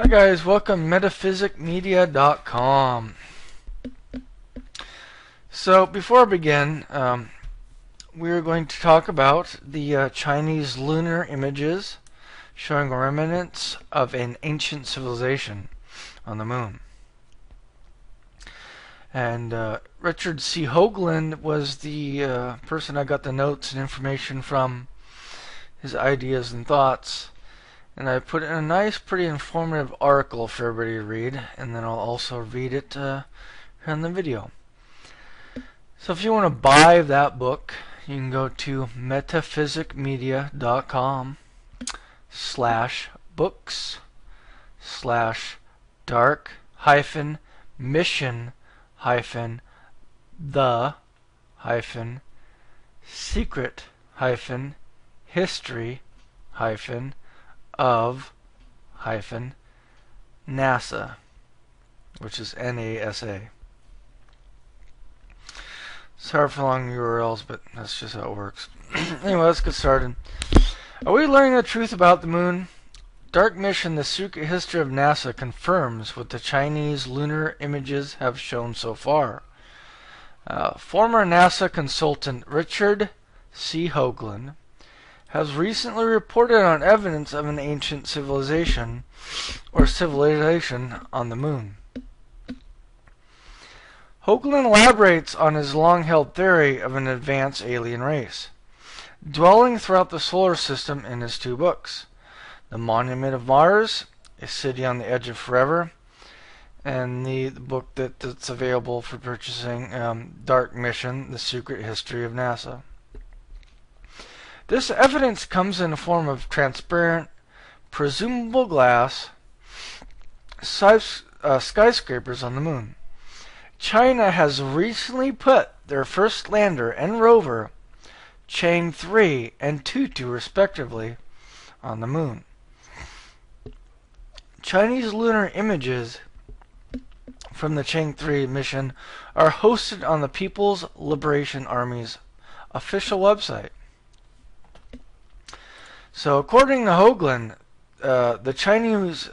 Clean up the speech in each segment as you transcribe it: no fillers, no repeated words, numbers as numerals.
Hi guys, welcome to metaphysicmedia.com. So before I begin, we're going to talk about the Chinese Lunar Images showing remnants of an ancient civilization on the moon. And Richard C. Hoagland was the person I got the notes and information from, his ideas and thoughts. And I put in a nice, pretty informative article for everybody to read, and then I'll also read it here in the video. So if you want to buy that book, you can go to metaphysicmedia.com/dark-mission-the-history-of-NASA, which is NASA. Sorry for long URLs, but that's just how it works. Anyway, let's get started. Are we learning the truth about the moon? Dark Mission, the secret history of NASA confirms what the Chinese lunar images have shown so far. Former NASA consultant Richard C. Hoagland has recently reported on evidence of an ancient civilization on the moon. Hoagland elaborates on his long-held theory of an advanced alien race, dwelling throughout the solar system in his two books, The Monument of Mars, A City on the Edge of Forever, and the book that's available for purchasing, Dark Mission, The Secret History of NASA. This evidence comes in the form of transparent, presumable glass skyscrapers on the moon. China has recently put their first lander and rover, Chang 3 and Tutu respectively, on the moon. Chinese lunar images from the Chang 3 mission are hosted on the People's Liberation Army's official website. So according to Hoagland, the Chinese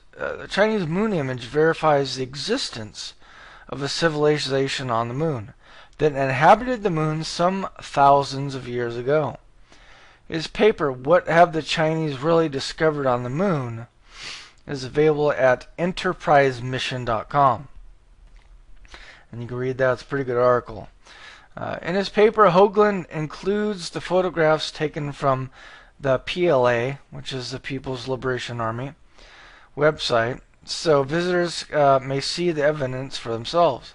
moon image verifies the existence of a civilization on the moon that inhabited the moon some thousands of years ago. His paper, What Have the Chinese Really Discovered on the Moon, is available at enterprisemission.com. And you can read that. It's a pretty good article. In his paper, Hoagland includes the photographs taken from the PLA, which is the People's Liberation Army, website, so visitors may see the evidence for themselves.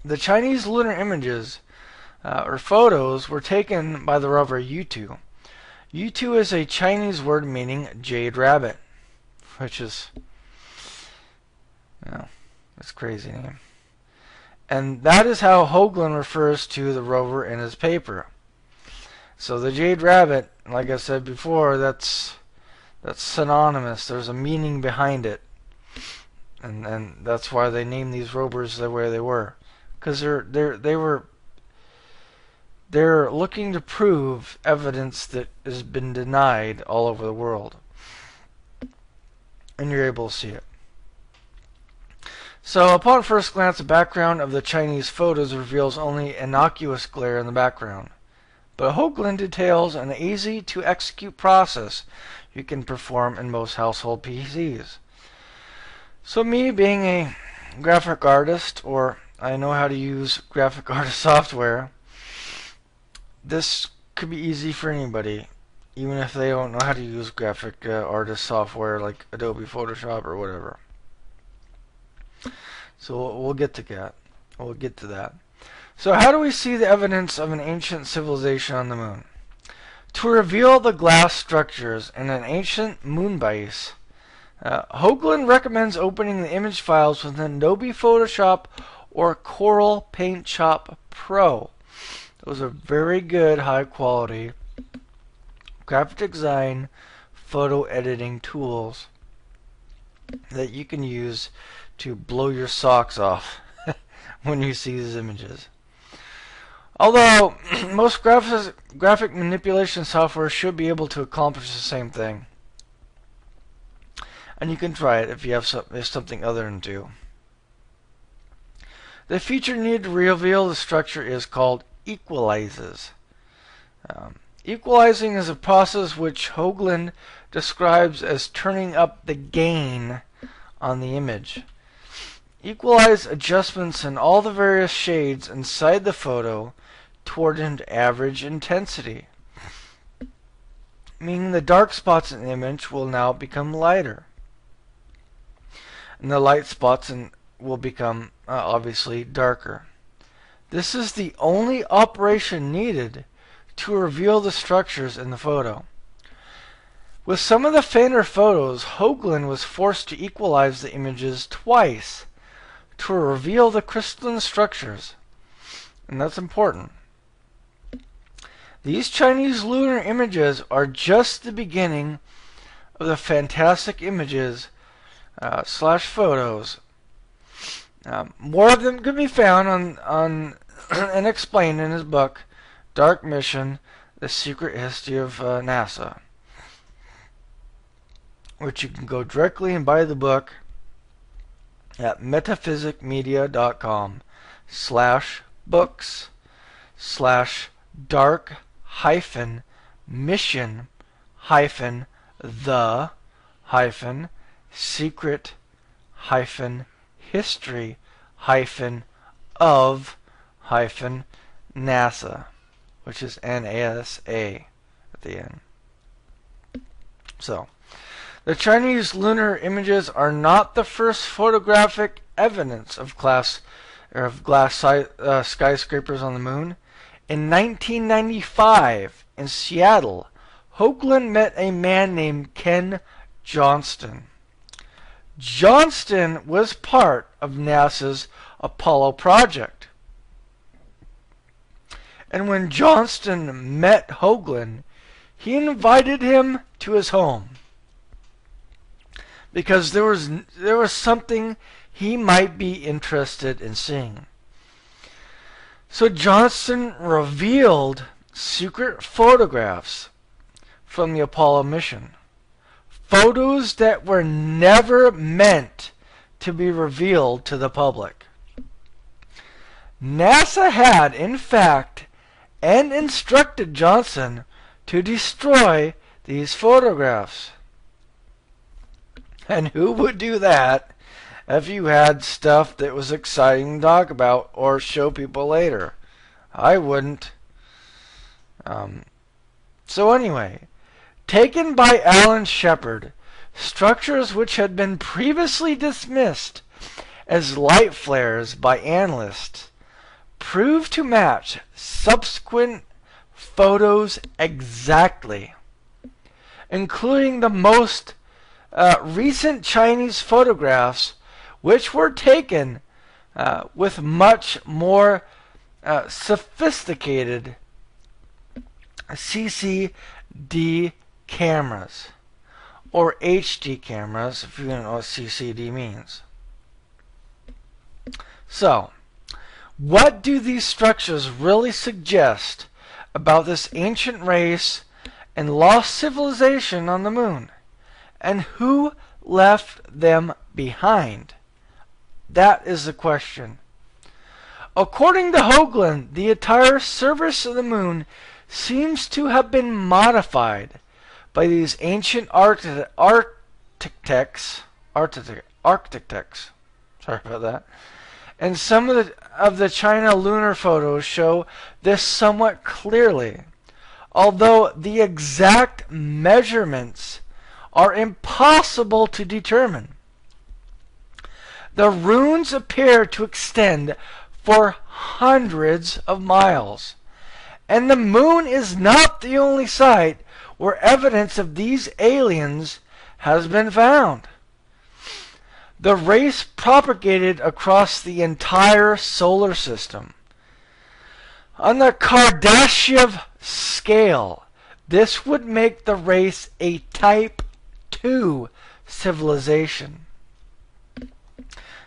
The Chinese lunar images, or photos, were taken by the rover U2. U2 is a Chinese word meaning jade rabbit, which is, it's a crazy name. And that is how Hoagland refers to the rover in his paper. So the jade rabbit, like I said before, that's synonymous. There's a meaning behind it, and that's why they named these rovers the way they were, because they're looking to prove evidence that has been denied all over the world, and you're able to see it. So upon first glance, the background of the Chinese photos reveals only innocuous glare in the background. But Hoagland details an easy-to-execute process you can perform in most household PCs. So me being a graphic artist, or I know how to use graphic artist software, this could be easy for anybody, even if they don't know how to use graphic artist software like Adobe Photoshop or whatever. So we'll get to that. So how do we see the evidence of an ancient civilization on the moon? To reveal the glass structures in an ancient moon base, Hoagland recommends opening the image files with Adobe Photoshop or Corel Paint Shop Pro. Those are very good, high quality graphic design, photo editing tools that you can use to blow your socks off when you see these images. Although most graphic manipulation software should be able to accomplish the same thing. and you can try it if you have something other than 2. The feature needed to reveal the structure is called equalizes. Equalizing is a process which Hoagland describes as turning up the gain on the image. Equalize adjustments in all the various shades inside the photo toward an average intensity, meaning the dark spots in the image will now become lighter, and the light spots will become obviously darker. This is the only operation needed to reveal the structures in the photo. With some of the fainter photos, Hoagland was forced to equalize the images twice to reveal the crystalline structures, and that's important. These Chinese lunar images are just the beginning of the fantastic images / photos. More of them can be found on and explained in his book, Dark Mission: The Secret History of NASA, which you can go directly and buy the book at metaphysic-media.com/books/dark-mission-the-secret-of-NASA, which is NASA at the end. So, the Chinese lunar images are not the first photographic evidence of glass skyscrapers on the moon. In 1995, in Seattle, Hoagland met a man named Ken Johnston. Johnston was part of NASA's Apollo project. And when Johnston met Hoagland, he invited him to his home because there was something he might be interested in seeing. So Johnston revealed secret photographs from the Apollo mission. Photos that were never meant to be revealed to the public. NASA had, in fact, and instructed Johnston to destroy these photographs. And who would do that if you had stuff that was exciting to talk about or show people later? I wouldn't. So anyway, taken by Alan Shepard, structures which had been previously dismissed as light flares by analysts proved to match subsequent photos exactly, including the most recent Chinese photographs, which were taken with much more sophisticated CCD cameras, or HD cameras, if you don't know what CCD means. So, what do these structures really suggest about this ancient race and lost civilization on the moon? And who left them behind? That is the question. According to Hoagland, the entire surface of the moon seems to have been modified by these ancient architects. Sorry about that. And some of the China lunar photos show this somewhat clearly, although the exact measurements are impossible to determine. The runes appear to extend for hundreds of miles, and the moon is not the only site where evidence of these aliens has been found. The race propagated across the entire solar system. On the Kardashev scale, this would make the race a Type 2 civilization.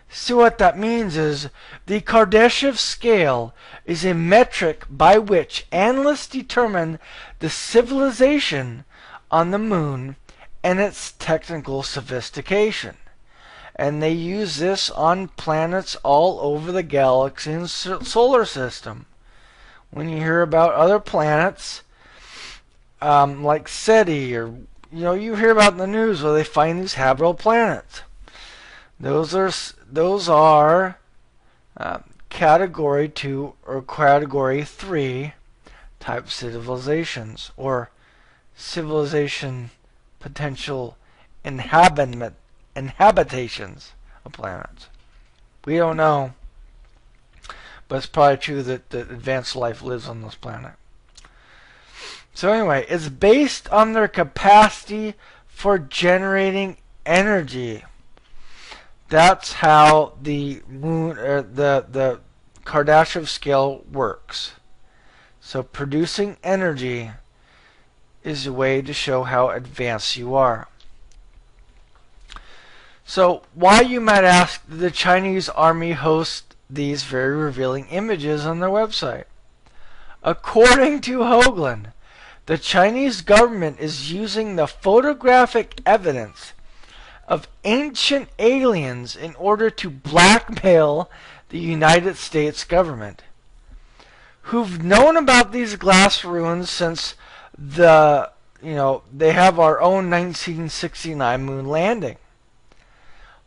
So what that means is the Kardashev scale is a metric by which analysts determine the civilization on the moon and its technical sophistication. And they use this on planets all over the galaxy and solar system. When you hear about other planets, like SETI, or you hear about in the news where they find these habitable planets. Those are Category 2 or Category 3 type civilizations, or civilization potential inhabitations of planets. We don't know, but it's probably true that advanced life lives on this planet. So anyway, it's based on their capacity for generating energy. That's how the moon, the Kardashev scale works. So producing energy is a way to show how advanced you are. So why, you might ask, did the Chinese army host these very revealing images on their website? According to Hoagland, the Chinese government is using the photographic evidence of ancient aliens in order to blackmail the United States government, who've known about these glass ruins since they have our own 1969 moon landing.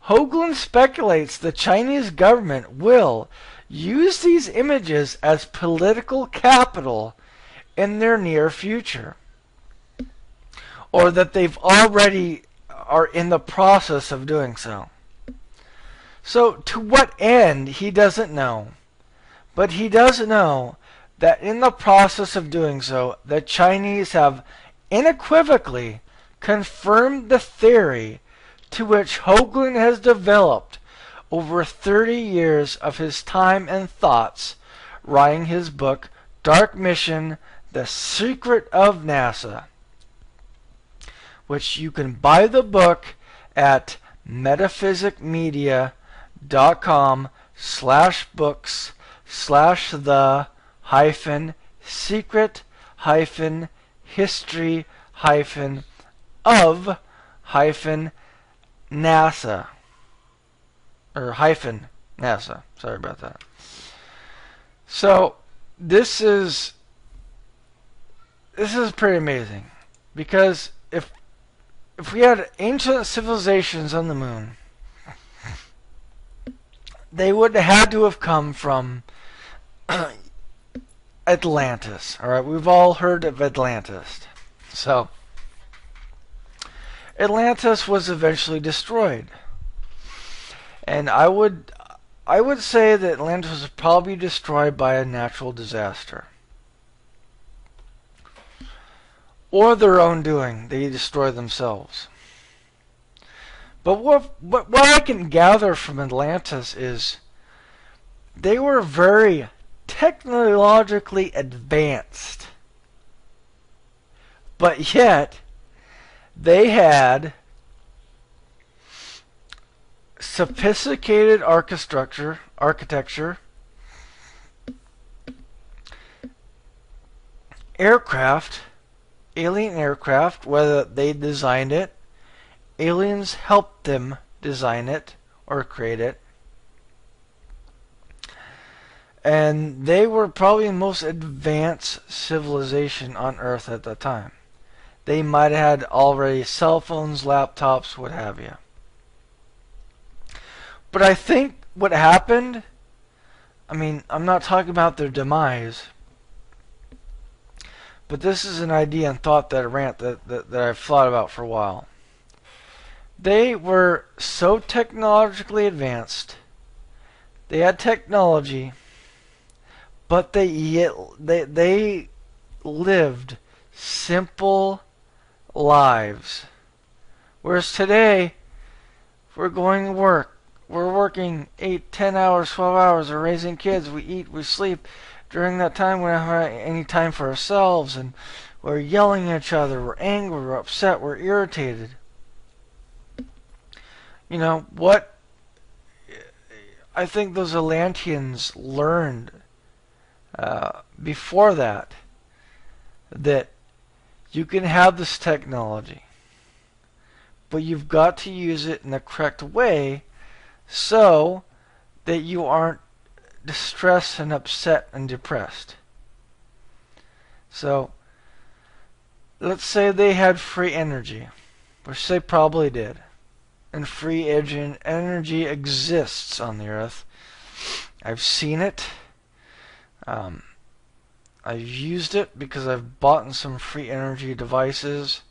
Hoagland speculates the Chinese government will use these images as political capital in their near future, or that they've already are in the process of doing so. So to what end, he doesn't know, but he does know that in the process of doing so, the Chinese have unequivocally confirmed the theory to which Hoagland has developed over 30 years of his time and thoughts writing his book, Dark Mission: The Secret of NASA, which you can buy the book at metaphysicmedia.com/books/the-history-of-NASA. Or NASA. Sorry about that. So this is pretty amazing, because if we had ancient civilizations on the moon, they would have had to have come from Atlantis. All right, we've all heard of Atlantis. So Atlantis was eventually destroyed, and I would say that Atlantis was probably destroyed by a natural disaster, or their own doing. They destroy themselves. But what I can gather from Atlantis is they were very technologically advanced, but yet they had sophisticated architecture, aircraft, alien aircraft, whether they designed it, aliens helped them design it or create it. And they were probably the most advanced civilization on Earth at that time. They might have had already cell phones, laptops, what have you. But I think what happened, I'm not talking about their demise, but this is an idea and thought that I've thought about for a while. They were so technologically advanced, they had technology, but they lived simple lives. Whereas today, if we're going to work, we're working 8, 10 hours, 12 hours, we're raising kids, we eat, we sleep. During that time, we don't have any time for ourselves, and we're yelling at each other, we're angry, we're upset, we're irritated. You know, what I think those Atlanteans learned before that you can have this technology, but you've got to use it in the correct way so that you aren't distressed and upset and depressed. So, let's say they had free energy, which they probably did. And free energy exists on the Earth. I've seen it. I've used it because I've bought some free energy devices.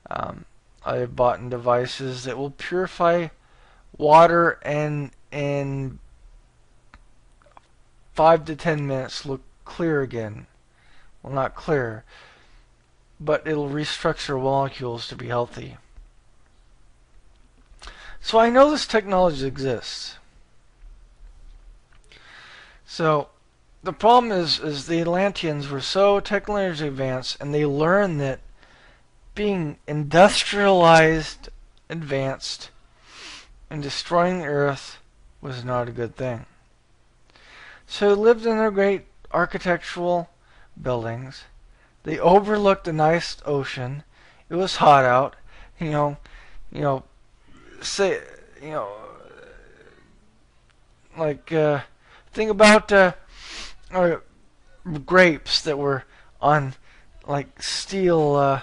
I've bought devices that will purify water and in 5 to 10 minutes look clear again. Well, not clear, but it'll restructure molecules to be healthy. So I know this technology exists. So the problem is the Atlanteans were so technologically advanced, and they learned that being industrialized, advanced, and destroying the Earth was not a good thing. So they lived in their great architectural buildings. They overlooked a nice ocean. It was hot out. Think about grapes that were on like steel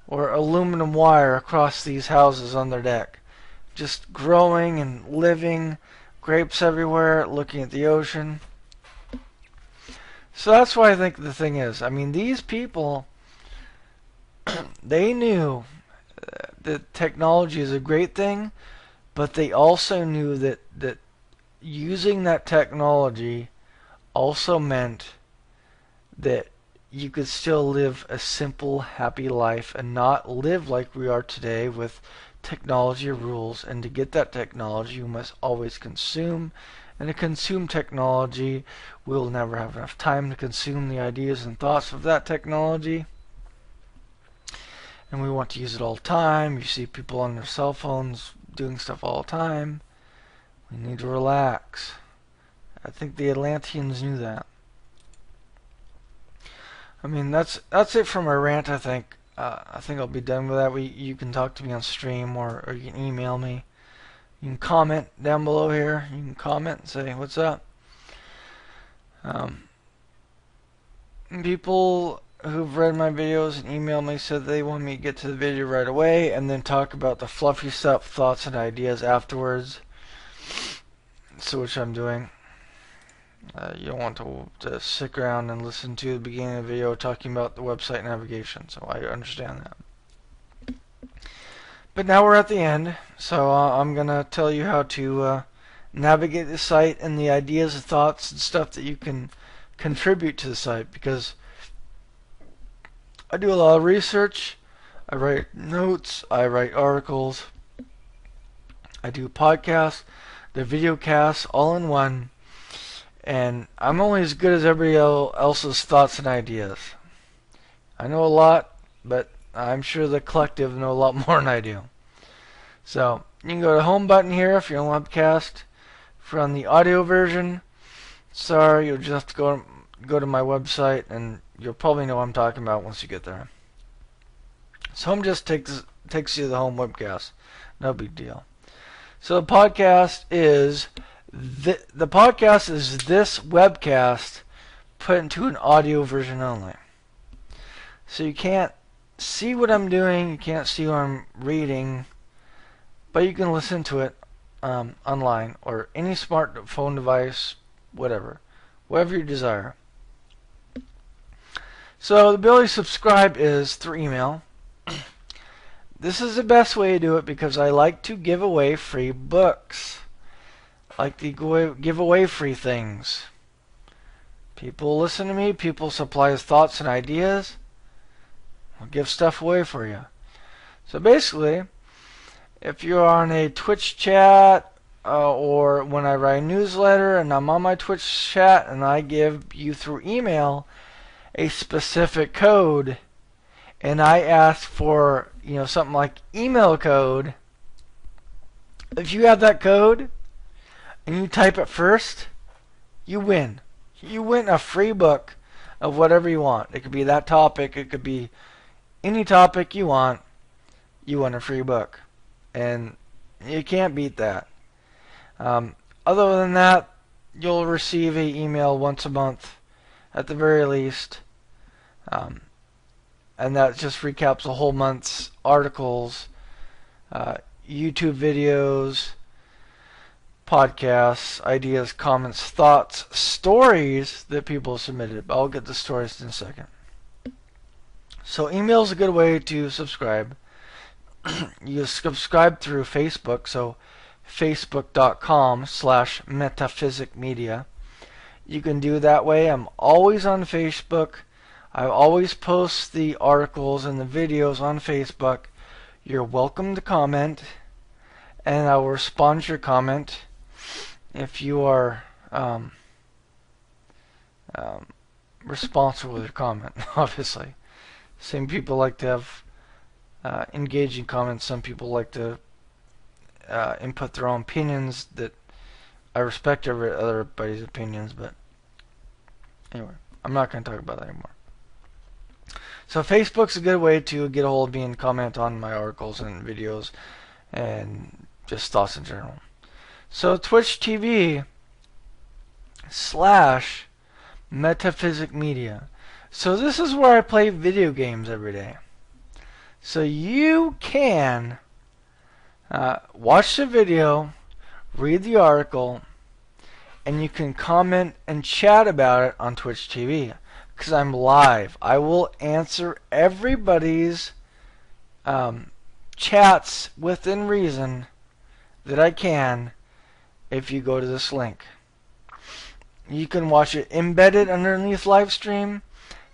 or aluminum wire across these houses on their deck, just growing and living, grapes everywhere, looking at the ocean. So that's why I think the thing is, I mean, these people, they knew that technology is a great thing, but they also knew that using that technology also meant that you could still live a simple, happy life and not live like we are today with technology rules. And to get that technology, you must always consume. And to consume technology, we'll never have enough time to consume the ideas and thoughts of that technology. And we want to use it all the time. You see people on their cell phones doing stuff all the time. We need to relax. I think the Atlanteans knew that. I mean, that's it for my rant, I think. I think I'll be done with that. You can talk to me on stream, or you can email me. You can comment down below here. You can comment and say, what's up? People who've read my videos and emailed me said they want me to get to the video right away and then talk about the fluffy stuff, thoughts and ideas afterwards. So which I'm doing. You don't want to stick around and listen to the beginning of the video talking about the website navigation, so I understand that. But now we're at the end, so I'm going to tell you how to navigate the site and the ideas and thoughts and stuff that you can contribute to the site, because I do a lot of research, I write notes, I write articles, I do podcasts, the video casts, all in one, and I'm only as good as everybody else's thoughts and ideas. I know a lot, but I'm sure the collective know a lot more than I do. So, you can go to the home button here if you're on webcast. If you're on the audio version, sorry, you'll just have to go to my website, and you'll probably know what I'm talking about once you get there. So home just takes you to the home webcast. No big deal. So the podcast is this webcast put into an audio version only. So you can't see what I'm doing, you can't see what I'm reading, but you can listen to it online or any smartphone device, whatever you desire. So the ability to subscribe is through email. This is the best way to do it because I like to give away free books. I like to give away free things. People listen to me, people supply us thoughts and ideas. I'll give stuff away for you. So basically, if you're on a Twitch chat or when I write a newsletter and I'm on my Twitch chat and I give you through email a specific code and I ask for, something like email code, if you have that code and you type it first, you win. You win a free book of whatever you want. It could be that topic, it could be any topic you want. You win a free book. and you can't beat that. Other than that, you'll receive an email once a month at the very least. And that just recaps a whole month's articles, YouTube videos, podcasts, ideas, comments, thoughts, stories that people submitted. I'll get to stories in a second. So email is a good way to subscribe. You subscribe through Facebook, so facebook.com/metaphysicmedia. You can do that way. I'm always on Facebook. I always post the articles and the videos on Facebook. You're welcome to comment, and I will respond to your comment if you are responsible with your comment, obviously. Some people like to have engaging comments. Some people like to input their own opinions. That I respect everybody's opinions, but anyway, I'm not going to talk about that anymore. So Facebook's a good way to get a hold of me and comment on my articles and videos and just thoughts in general. So Twitch TV /Metaphysic Media. So this is where I play video games every day. So you can watch the video, read the article, and you can comment and chat about it on Twitch TV. Because I'm live. I will answer everybody's chats within reason that I can if you go to this link. You can watch it embedded underneath live stream.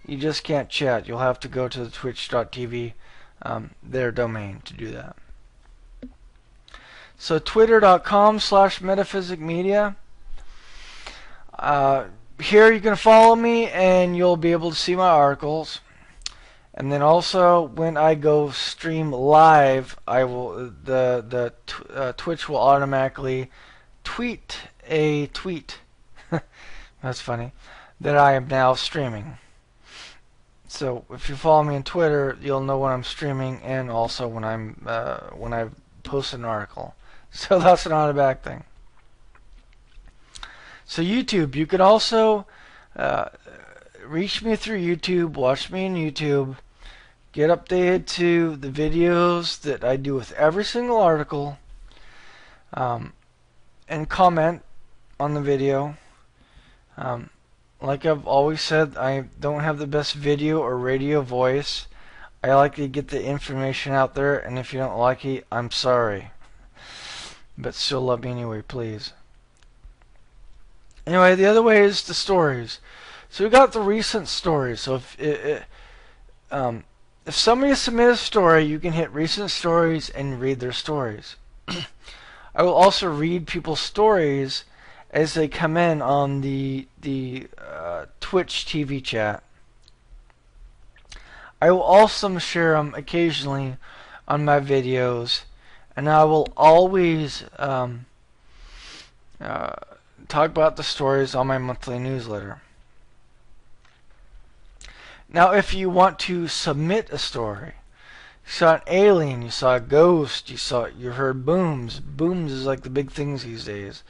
You just can't chat. You'll have to go to the twitch.tv, their domain, to do that. So twitter.com/metaphysicmedia. Here you can follow me and you'll be able to see my articles. And then also when I go stream live, I will Twitch will automatically tweet a tweet. That's funny. That I am now streaming. So if you follow me on Twitter, you'll know when I'm streaming and also when I post an article. So that's not a bad thing. So YouTube, you can also reach me through YouTube, watch me on YouTube, get updated to the videos that I do with every single article, and comment on the video. Like I've always said, I don't have the best video or radio voice. I like to get the information out there, and if you don't like it, I'm sorry. But still love me anyway, please. Anyway, the other way is the stories. So we got the recent stories. So if somebody submits a story, you can hit recent stories and read their stories. I will also read people's stories as they come in on the Twitch TV chat. I will also share them occasionally on my videos, and I will always talk about the stories on my monthly newsletter. Now, if you want to submit a story, you saw an alien, you saw a ghost, you heard booms. Booms is like the big things these days,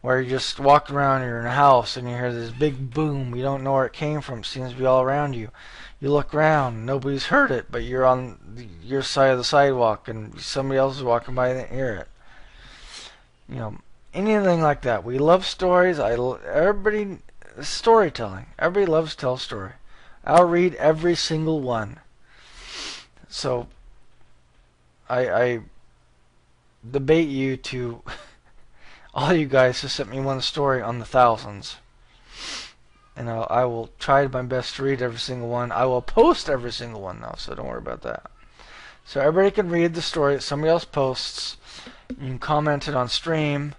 where you just walk around, you're in a house, and you hear this big boom. You don't know where it came from. It seems to be all around you. You look around, nobody's heard it, but you're on your side of the sidewalk, and somebody else is walking by and they hear it. You know, anything like that. We love stories. Storytelling. Everybody loves to tell a story. I'll read every single one. So I debate you to all you guys to send me one story on the thousands. And I will try my best to read every single one. I will post every single one now, so don't worry about that. So everybody can read the story that somebody else posts. You can comment it on stream,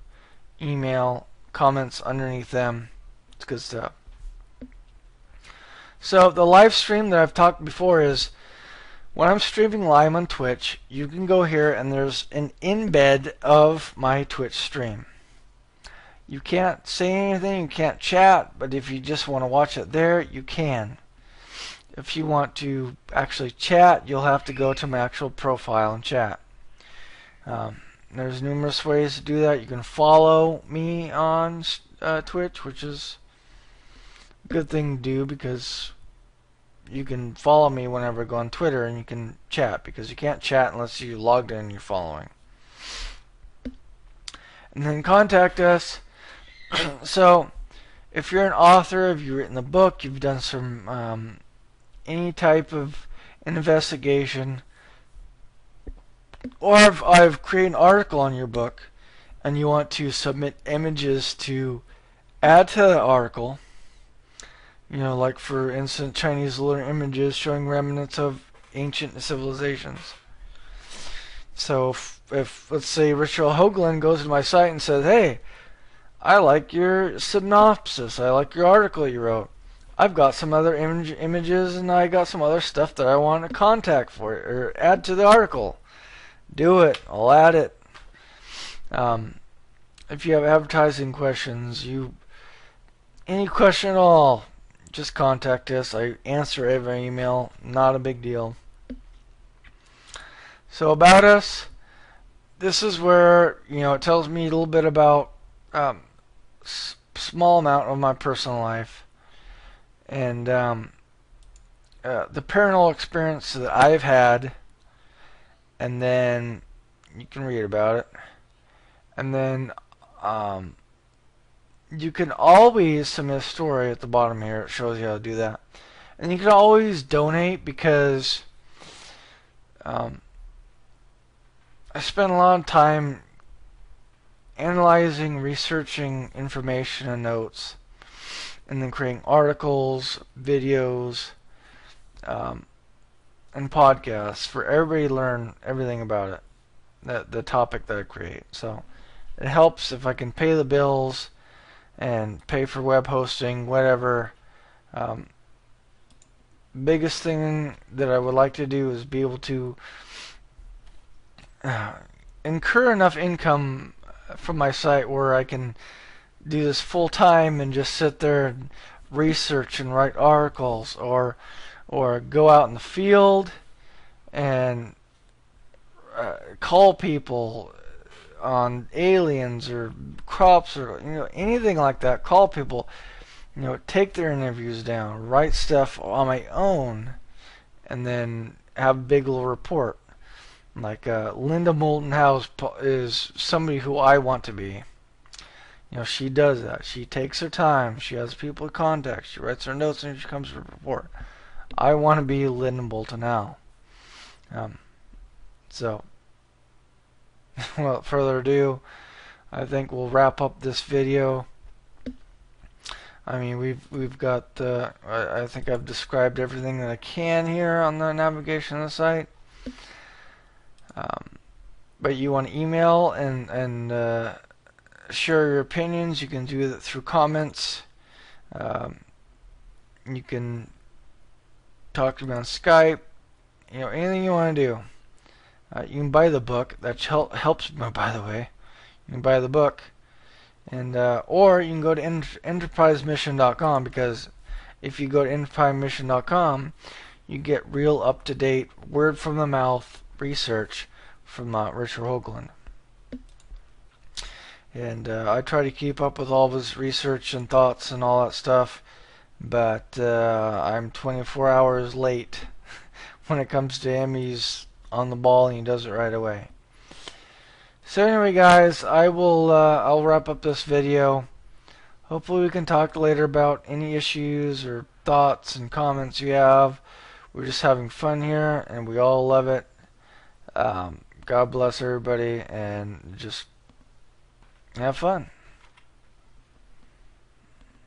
email, comments underneath them. It's good stuff. So the live stream that I've talked before is when I'm streaming live on Twitch, you can go here and there's an embed of my Twitch stream. You can't say anything, you can't chat, but if you just want to watch it there, you can. If you want to actually chat, you'll have to go to my actual profile and chat. There's numerous ways to do that. You can follow me on Twitch, which is a good thing to do because you can follow me whenever I go on Twitter, and you can chat, because you can't chat unless you logged in and you're following. And then contact us. So, if you're an author, if you've written a book, you've done some any type of investigation, or I've created an article on your book, and you want to submit images to add to the article, like for instance, Chinese Lunar Images showing remnants of ancient civilizations. So if let's say Richard Hoagland goes to my site and says, "Hey, I like your synopsis. I like your article you wrote. I've got some other images, and I got some other stuff that I want to contact for it, or add to the article." Do it. I'll add it. If you have advertising questions, any question at all, just contact us. I answer every email. Not a big deal. So about us, this is where it tells me a little bit about small amount of my personal life, and the paranormal experience that I've had, and then you can read about it, and then you can always submit a story at the bottom here. It shows you how to do that, and you can always donate, because I spend a lot of time analyzing, researching information and notes, and then creating articles, videos, and podcasts for everybody to learn everything about it, the topic that I create. So it helps if I can pay the bills and pay for web hosting, whatever. Biggest thing that I would like to do is be able to incur enough income from my site where I can do this full time and just sit there and research and write articles, or go out in the field and call people on aliens or crops, or anything like that. Call people, take their interviews down, write stuff on my own, and then have a big little report. Like Linda Moulton House is somebody who I want to be. She does that. She takes her time. She has people to contact. She writes her notes, and she comes to report. I want to be Linda Moulton House. So, without further ado, I think we'll wrap up this video. I mean, we've got. I think I've described everything that I can here on the navigation of the site. But you want to email and share your opinions, you can do that through comments. You can talk to me on Skype. Anything you want to do. You can buy the book. That helps me, by the way. You can buy the book, and or you can go to enterprisemission.com, because if you go to enterprisemission.com, you get real up-to-date, word from the mouth research from Richard Hoagland. And I try to keep up with all of his research and thoughts and all that stuff, but I'm 24 hours late when it comes to him. He's on the ball and he does it right away. So anyway, guys, I'll wrap up this video. Hopefully we can talk later about any issues or thoughts and comments you have. We're just having fun here, and we all love it. God bless everybody, and just have fun.